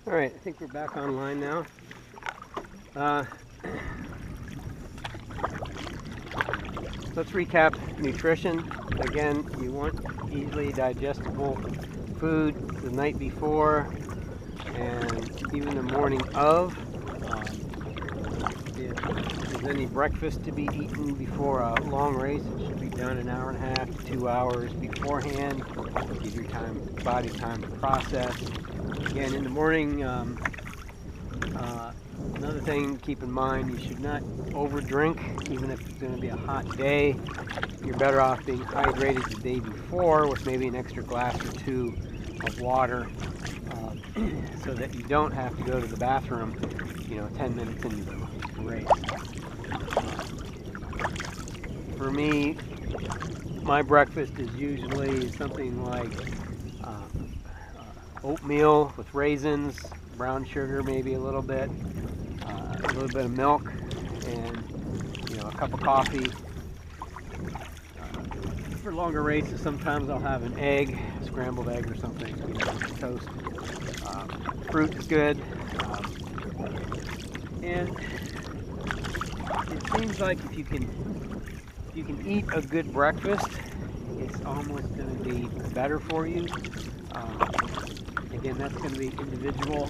All right, I think we're back online now. Let's recap nutrition. Again, you want easily digestible food the night before and even the morning of. If there's any breakfast to be eaten before a long race, it should be done an hour and a half to 2 hours beforehand. Give your body time to process. Again, in the morning, another thing to keep in mind, you should not overdrink, even if it's going to be a hot day. You're better off being hydrated the day before with maybe an extra glass or two of water, so that you don't have to go to the bathroom, 10 minutes into the race. For me, my breakfast is usually something like oatmeal with raisins, brown sugar, maybe a little bit of milk, and a cup of coffee. For longer races, sometimes I'll have an egg, a scrambled egg or something, toast. Fruit is good, and it seems like if you can eat a good breakfast, it's almost going to be better for you. Again, that's going to be individual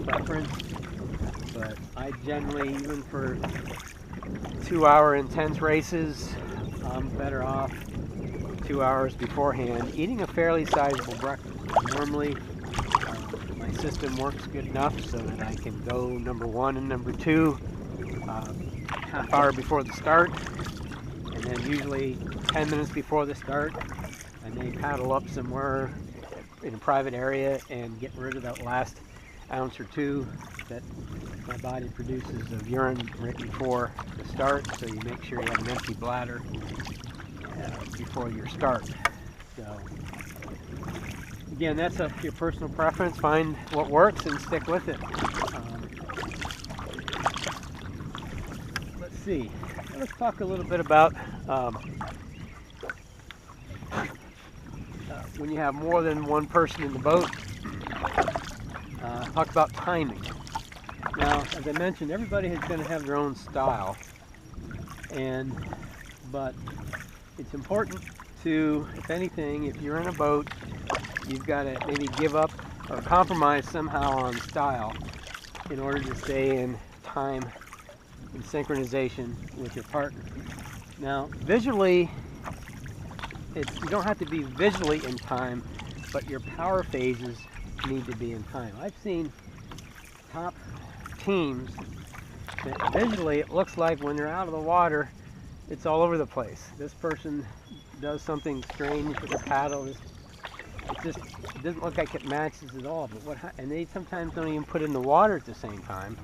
preference, but I generally, even for 2-hour intense races, I'm better off 2 hours beforehand eating a fairly sizable breakfast. Normally, my system works good enough so that I can go number 1 and number 2 half hour before the start, and then usually 10 minutes before the start, I may paddle up somewhere in a private area and get rid of that last ounce or 2 that my body produces of urine right before the start, so you make sure you have an empty bladder before your start. So again, that's your personal preference. Find what works and stick with it. Let's see. Let's talk a little bit about when you have more than one person in the boat. Talk about timing. Now, as I mentioned, everybody is going to have their own style, but it's important to, if anything, if you're in a boat, you've got to maybe give up or compromise somehow on style in order to stay in time and synchronization with your partner. Now, visually, you don't have to be visually in time, but your power phases need to be in time. I've seen top teams that visually it looks like when they're out of the water, it's all over the place. This person does something strange with the paddle. It doesn't look like it matches at all. But and they sometimes don't even put it in the water at the same time.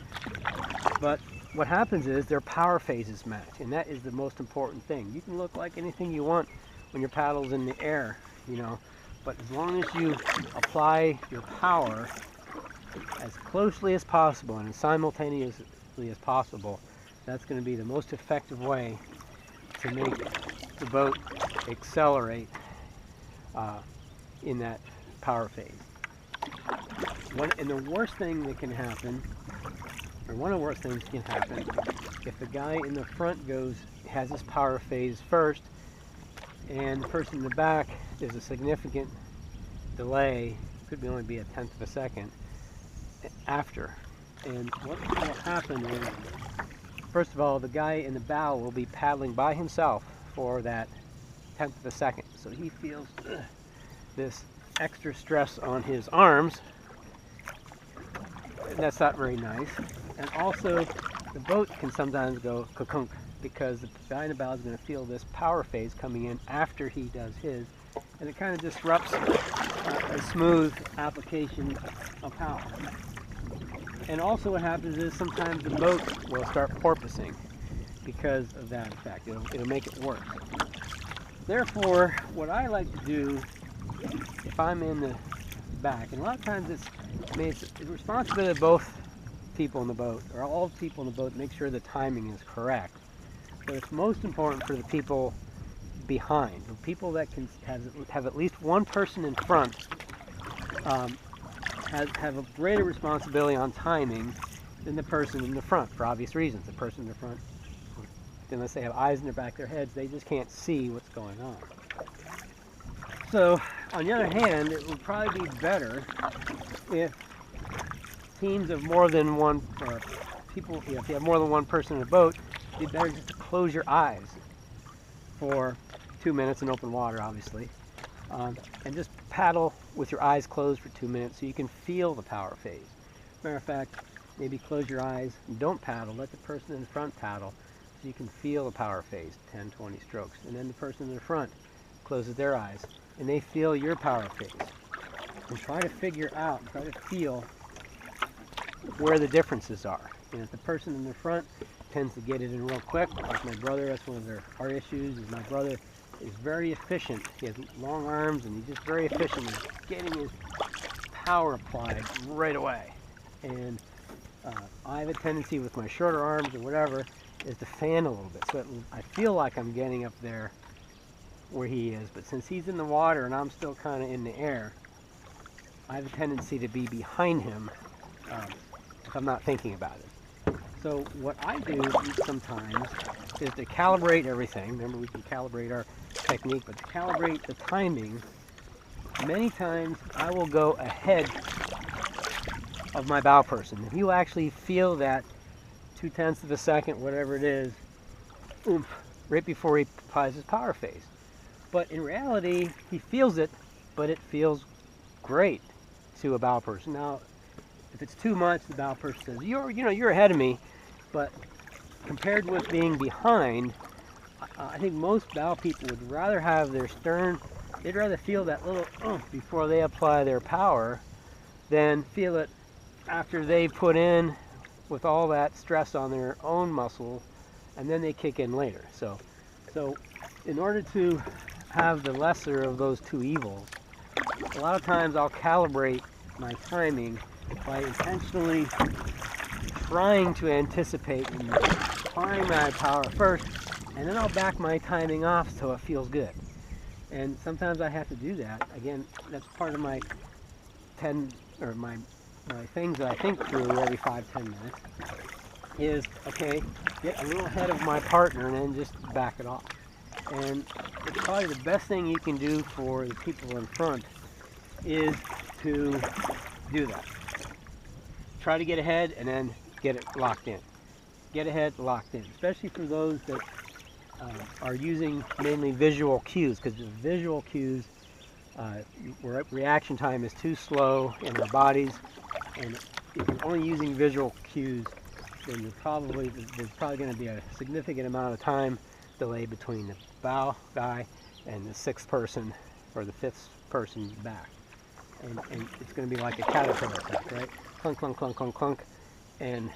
But what happens is their power phases match, and that is the most important thing. You can look like anything you want when your paddle's in the air, but as long as you apply your power as closely as possible and as simultaneously as possible, that's going to be the most effective way to make the boat accelerate in that power phase. And the worst thing that can happen, or one of the worst things that can happen, if the guy in the front has his power phase first, and the person in the back is a significant delay, could only be 1/10 of a second, after. And what will happen is, first of all, the guy in the bow will be paddling by himself for that 1/10 of a second. So he feels this extra stress on his arms, and that's not very nice. And also, the boat can sometimes go kakunk, because the guy in the bow is going to feel this power phase coming in after he does his, and it kind of disrupts a smooth application of power. And also what happens is sometimes the boat will start porpoising because of that effect. It'll make it worse. Therefore, what I like to do, if I'm in the back, and a lot of times it's the responsibility of both people in the boat, or all people in the boat, to make sure the timing is correct. But it's most important for the people behind, the people that can have at least one person in front, have a greater responsibility on timing than the person in the front, for obvious reasons. The person in the front, unless they have eyes in the back of their heads, they just can't see what's going on. So, on the other hand, it would probably be better if teams of more than one, or people, if you have more than one person in a boat, it'd be better just to close your eyes for 2 minutes in open water, obviously, and just paddle with your eyes closed for 2 minutes so you can feel the power phase. Matter of fact, maybe close your eyes and don't paddle, let the person in front paddle so you can feel the power phase, 10, 20 strokes. And then the person in the front closes their eyes and they feel your power phase. And try to figure out, try to feel where the differences are. And if the person in the front tends to get it in real quick, like my brother, that's one of our issues, is my brother is very efficient. He has long arms and he's just very efficient in getting his power applied right away. And I have a tendency with my shorter arms or whatever is to fan a little bit. So I feel like I'm getting up there where he is, but since he's in the water and I'm still kind of in the air, I have a tendency to be behind him if I'm not thinking about it. So what I do sometimes is to calibrate everything. Remember, we can calibrate our technique, but to calibrate the timing, many times I will go ahead of my bow person. If you actually feel that 0.2 of a second, whatever it is, oomph, right before he applies his power phase. But in reality, he feels it, but it feels great to a bow person. Now, if it's too much, the bow person says, you're ahead of me, but compared with being behind, I think most bow people would rather have their stern, they'd rather feel that little oomph before they apply their power than feel it after they put in with all that stress on their own muscle, and then they kick in later. So in order to have the lesser of those two evils, a lot of times I'll calibrate my timing by intentionally trying to anticipate and applying my power first, and then I'll back my timing off so it feels good. And sometimes I have to do that. Again, that's part of my my things that I think through every 5-10 minutes is, okay, get a little ahead of my partner and then just back it off. And it's probably the best thing you can do for the people in front is to do that. Try to get ahead and then get it locked in. Get ahead, locked in, especially for those that are using mainly visual cues, because the visual cues, reaction time is too slow in their bodies, and if you're only using visual cues, then there's probably going to be a significant amount of time delay between the bow guy and the sixth person or the fifth person back, and it's going to be like a caterpillar effect, right? Clunk, clunk, clunk, clunk, clunk, and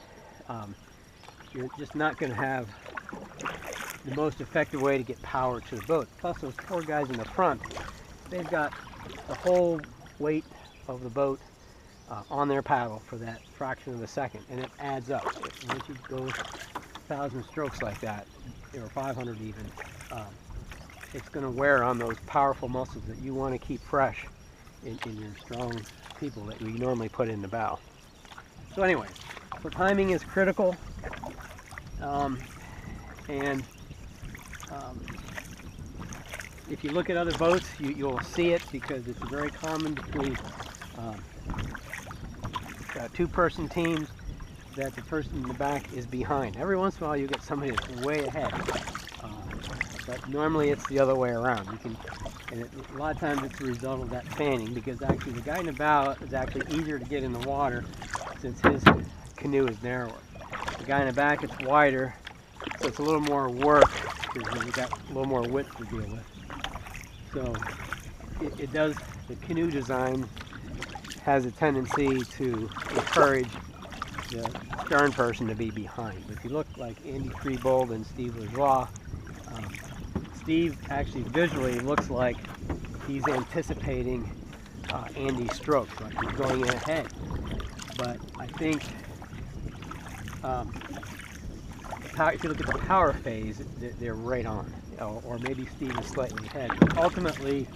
you're just not going to have the most effective way to get power to the boat. Plus, those poor guys in the front, they've got the whole weight of the boat on their paddle for that fraction of a second, and it adds up. Once you go 1,000 strokes like that, or 500 even, it's going to wear on those powerful muscles that you want to keep fresh in your strong people that we normally put in the bow. So anyway, so timing is critical, and if you look at other boats, you'll see it, because it's very common between two-person teams that the person in the back is behind. Every once in a while you get somebody that's way ahead, but normally it's the other way around. A lot of times it's a result of that fanning, because actually the guy in the bow is actually easier to get in the water since his canoe is narrower. The guy in the back, it's wider, so it's a little more work because you've got a little more width to deal with. So it does, the canoe design has a tendency to encourage the stern person to be behind. But if you look like Andy Freebold and Steve Lajoie, Steve actually visually looks like he's anticipating Andy's strokes, like he's going in ahead. But I think if you look at the power phase, they're right on, or maybe Steve is slightly ahead. But ultimately,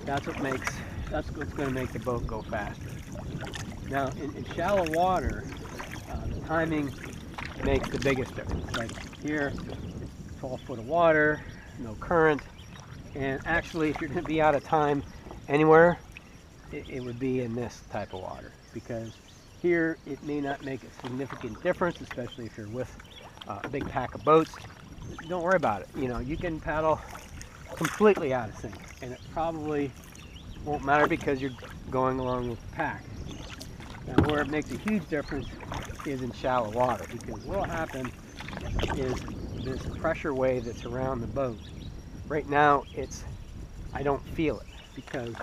that's what makes That's what's going to make the boat go faster. Now, in shallow water, the timing makes the biggest difference. Like here, 12 foot of water, no current, and actually if you're going to be out of time anywhere, it would be in this type of water, because here it may not make a significant difference, especially if you're with a big pack of boats. Don't worry about it. You know, you can paddle completely out of sync, and it probably won't matter because you're going along with the pack. Now, where it makes a huge difference is in shallow water, because what will happen is this pressure wave that's around the boat. Right now, I don't feel it, because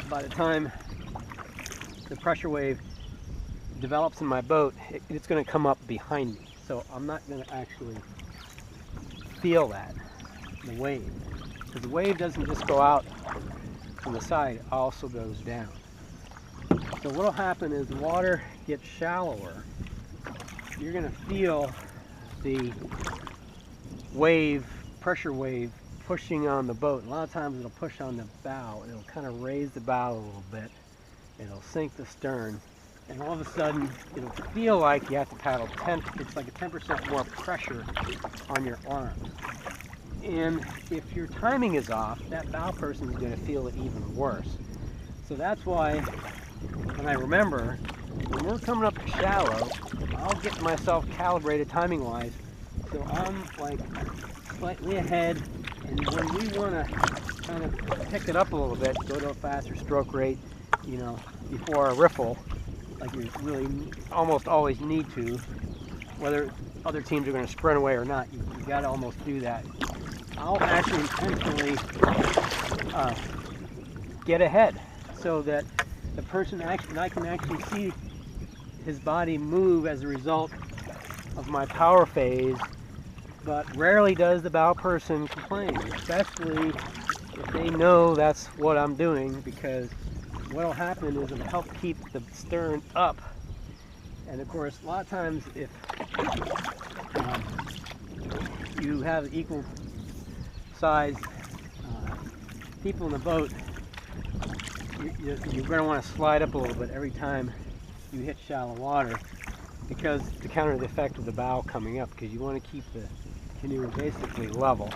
by the time the pressure wave develops in my boat, it's going to come up behind me. So I'm not going to actually feel that, the wave. Because the wave doesn't just go out from the side, it also goes down. So what will happen is the water gets shallower. You're going to feel the wave, pressure wave, pushing on the boat. A lot of times it'll push on the bow. It'll kind of raise the bow a little bit. It'll sink the stern. And all of a sudden, it'll feel like you have to paddle 10, it's like a 10% more pressure on your arms. And if your timing is off, that bow person is going to feel it even worse. So that's why, when I remember, when we're coming up to shallow, I'll get myself calibrated timing-wise, so I'm like slightly ahead, and when we want to kind of pick it up a little bit, go to a faster stroke rate, you know, before a riffle, like you really almost always need to, whether other teams are going to sprint away or not, you got to almost do that. I'll actually intentionally get ahead so that the person actually, I can actually see his body move as a result of my power phase, but rarely does the bow person complain, especially if they know that's what I'm doing, because what will happen is it'll help keep the stern up. And of course, a lot of times if you have equal sized people in the boat, you're going to want to slide up a little bit every time you hit shallow water, because to counter the effect of the bow coming up, because you want to keep the canoe basically level.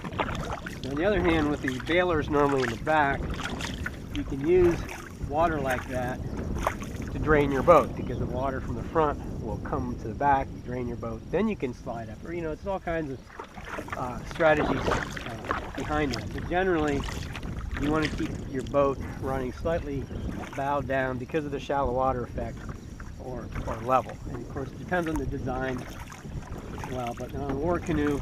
On the other hand, with the bailers normally in the back, you can use water like that to drain your boat, because the water from the front will come to the back, drain your boat, then you can slide up. Or, you know, it's all kinds of strategies behind it. But generally, you want to keep your boat running slightly bowed down because of the shallow water effect, or level. And of course, it depends on the design as well. But on a war canoe,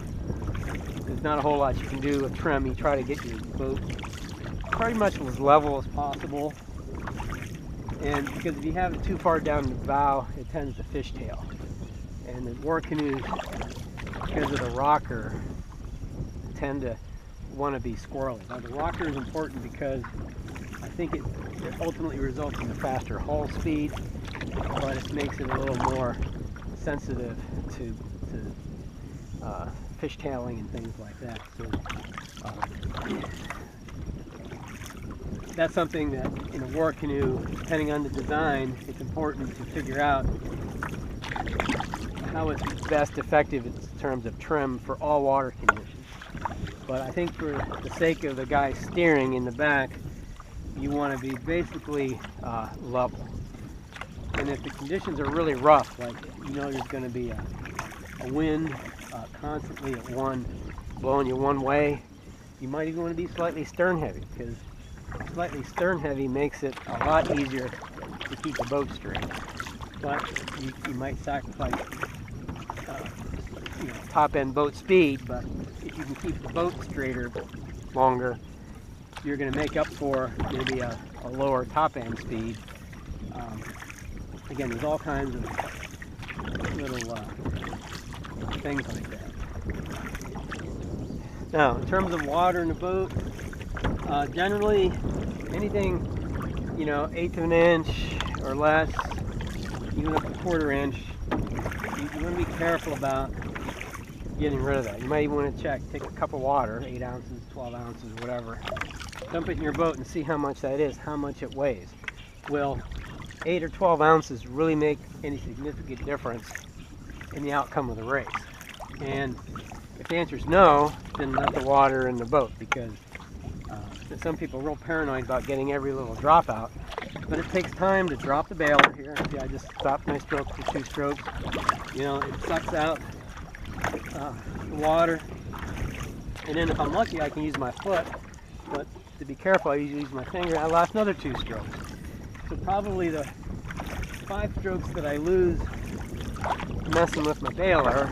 there's not a whole lot you can do with trim. You try to get your boat pretty much as level as possible. And because if you have it too far down the bow, it tends to fishtail. And the war canoes, because of the rocker, tend to want to be squirrely. Now the rocker is important because I think it ultimately results in a faster hull speed, but it makes it a little more sensitive to fishtailing and things like that. So that's something that in a war canoe, depending on the design, it's important to figure out how it's best effective in terms of trim for all water conditions. But I think for the sake of the guy steering in the back, you want to be basically level. And if the conditions are really rough, like you know there's going to be a wind constantly at blowing you one way, you might even want to be slightly stern heavy, because slightly stern heavy makes it a lot easier to keep the boat straight. But you might sacrifice you know, top end boat speed, but if you can keep the boat straighter longer, you're going to make up for maybe a lower top end speed. Again, there's all kinds of little things like that. Now, in terms of water in the boat, generally anything, you know, 1/8 of an inch or less, even up to 1/4 inch, you want to be careful about getting rid of that. You might even want to take a cup of water, 8 ounces, 12 ounces, whatever, dump it in your boat and see how much that is, how much it weighs. Will 8 or 12 ounces really make any significant difference in the outcome of the race? And if the answer is no, then let the water in the boat, because some people are real paranoid about getting every little drop out. But it takes time to drop the bailer here. See, I just stopped my stroke for 2 strokes. You know, it sucks out the water. And then if I'm lucky, I can use my foot. But to be careful, I usually use my finger. I lost another 2 strokes. So probably the 5 strokes that I lose messing with my bailer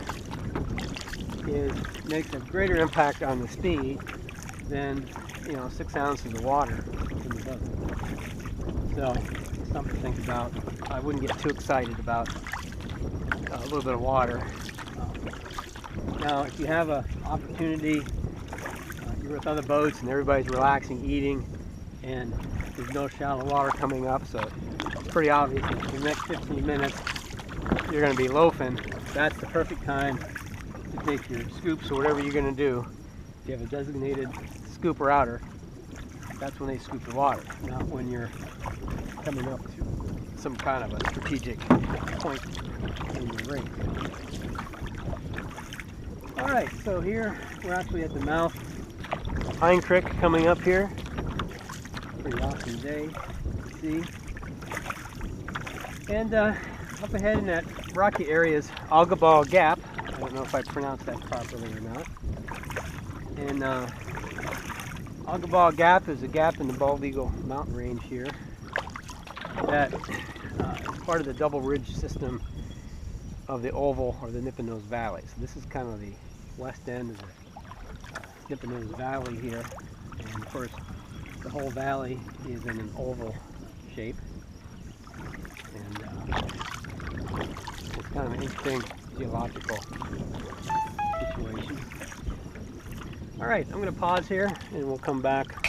makes a greater impact on the speed than, you know, 6 ounces of water in the boat. So, something to think about. I wouldn't get too excited about a little bit of water. Now, if you have an opportunity, you're with other boats and everybody's relaxing, eating, and there's no shallow water coming up, so it's pretty obvious that for the next 15 minutes you're going to be loafing. That's the perfect time to take your scoops or whatever you're going to do. If you have a designated scooper outer, that's when they scoop the water, not when you're coming up to some kind of a strategic point in your race. Alright, so here we're actually at the mouth of Pine Creek coming up here. Pretty awesome day to see. And up ahead in that rocky area is Algabal Gap. I don't know if I pronounced that properly or not. And Algabal Gap is a gap in the Bald Eagle mountain range here that is part of the double ridge system of the Oval or the Nippenose Valley. So this is kind of the west end of the Nippenose Valley here, and of course the whole valley is in an oval shape, and it's kind of an interesting geological situation. Alright, I'm going to pause here and we'll come back